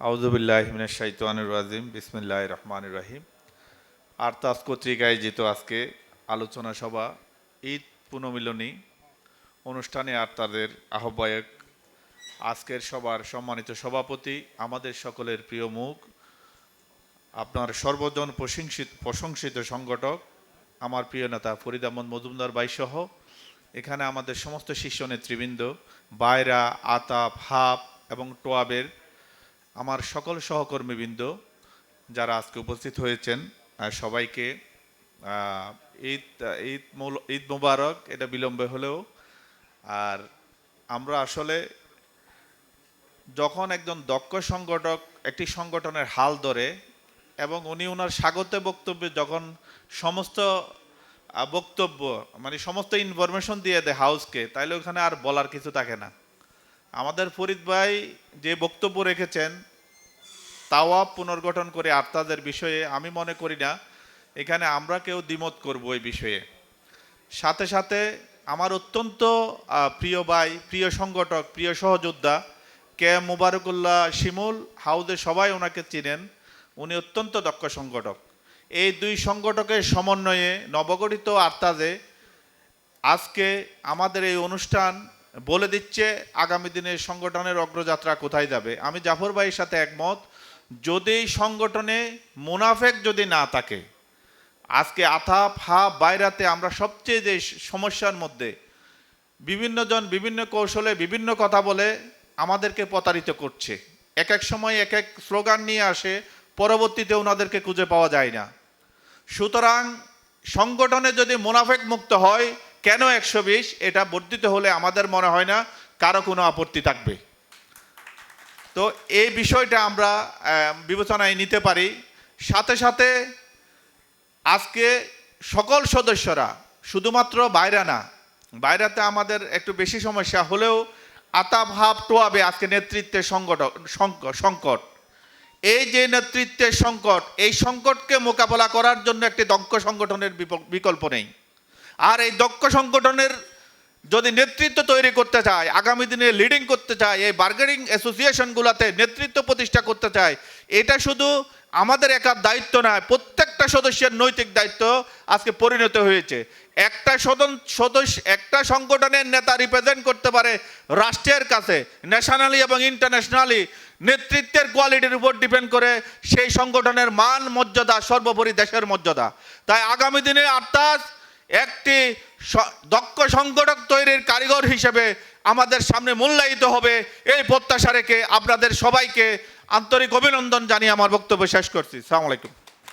আউযুবিল্লাহি মিনাশ শাইতানির রাজিম বিসমিল্লাহির রহমানির রহিম। আরতাস কর্তৃক আয়োজিত আজকে আলোচনা সভা ঈদ পুনর্মিলনী অনুষ্ঠানে তাদের আহ্বায়ক, আজকের সবার সম্মানিত সভাপতি, আমাদের সকলের প্রিয় মুখ, আপনার সর্বজন প্রশংসিত সংগঠক, আমার প্রিয় নেতা ফরিদ আহমদ মজুমদার ভাই সহ এখানে আমাদের সমস্ত শীর্ষ নেতৃবৃন্দ, বায়রা, আতাপ, হাব এবং টোয়াবের আমার সকল সহকর্মীবৃন্দ যারা আজকে উপস্থিত হয়েছেন, সবাইকে ঈদ মোবারক। এটা বিলম্বে হলেও আর আমরা আসলে যখন একজন দক্ষ সংগঠক একটি সংগঠনের হাল ধরে এবং উনি ওনার স্বাগত বক্তব্যে যখন সমস্ত বক্তব্য সমস্ত ইনফরমেশন দিয়ে দেয় হাউসকে, তাইলে ওখানে আর বলার কিছু থাকে না। আমাদের ফরিদ ভাই যে বক্তব্য রেখেছেন তাওয়াব পুনর্গঠন করে আরতাজের বিষয়ে, আমি মনে করি না এখানে আমরা কেউ দ্বিমত করব এই বিষয়ে। সাথে সাথে আমার অত্যন্ত প্রিয় ভাই, প্রিয় সংগঠক, প্রিয় সহযোদ্ধা কে মুবারকুল্লাহ শিমুল, হাউজে সবাই ওনাকে চিনেন, উনি অত্যন্ত দক্ষ সংগঠক। এই দুই সংগঠকের সমন্বয়ে নবগঠিত আরতাজে আজকে আমাদের এই অনুষ্ঠান বলে দিচ্ছে আগামী দিনের সংগঠনের অগ্রযাত্রা কোথায় যাবে। আমি জাফর ভাইয়ের সাথে একমত, যদি সংগঠনে মুনাফেক যদি না থাকে, আজকে আতাপ হাব বাইরাতে আমরা সবচেয়ে যে সমস্যার মধ্যে বিভিন্নজন বিভিন্ন কৌশলে বিভিন্ন কথা বলে আমাদেরকে প্রতারিত করছে, এক এক সময় এক এক স্লোগান নিয়ে আসে, পরবর্তীতে ওনাদেরকে খুঁজে পাওয়া যায় না। সুতরাং সংগঠনে যদি মুনাফেক মুক্ত হয়, কেন 120 এটা বর্ধিত হলে আমাদের মনে হয় না কারো কোনো আপত্তি থাকবে। তো এই বিষয়টা আমরা বিবেচনায় নিতে পারি। সাথে সাথে আজকে সকল সদস্যরা, শুধুমাত্র বাইরা না, বাইরাতে আমাদের একটু বেশি সমস্যা হলেও আতাপ হাব টোয়াবে আজকে নেতৃত্বের সংকট। এই যে নেতৃত্বের সংকট, এই সংকটকে মোকাবেলা করার জন্য একটি দক্ষ সংগঠনের বিকল্প নেই। আর এই দক্ষ সংগঠনের যদি নেতৃত্ব তৈরি করতে চায়, আগামী দিনে লিডিং করতে চায়, এই বার্গেনিং অ্যাসোসিয়েশনগুলোতে নেতৃত্ব প্রতিষ্ঠা করতে চায়, এটা শুধু আমাদের একার দায়িত্ব নয়, প্রত্যেকটা সদস্যের নৈতিক দায়িত্ব আজকে পরিণত হয়েছে। একটা সংগঠনের নেতা রিপ্রেজেন্ট করতে পারে রাষ্ট্রের কাছে, ন্যাশনালি এবং ইন্টারন্যাশনালি। নেতৃত্বের কোয়ালিটির উপর ডিপেন্ড করে সেই সংগঠনের মান মর্যাদা, সর্বোপরি দেশের মর্যাদা। তাই আগামী দিনে আরতাজ একটি দক্ষ সংগঠক তৈরির কারিগর হিসেবে আমাদের সামনে মূল্যায়িত হবে, এই প্রত্যাশা রেখে আপনাদের সবাইকে আন্তরিক অভিনন্দন জানিয়ে আমার বক্তব্য শেষ করছি। আসসালামু আলাইকুম।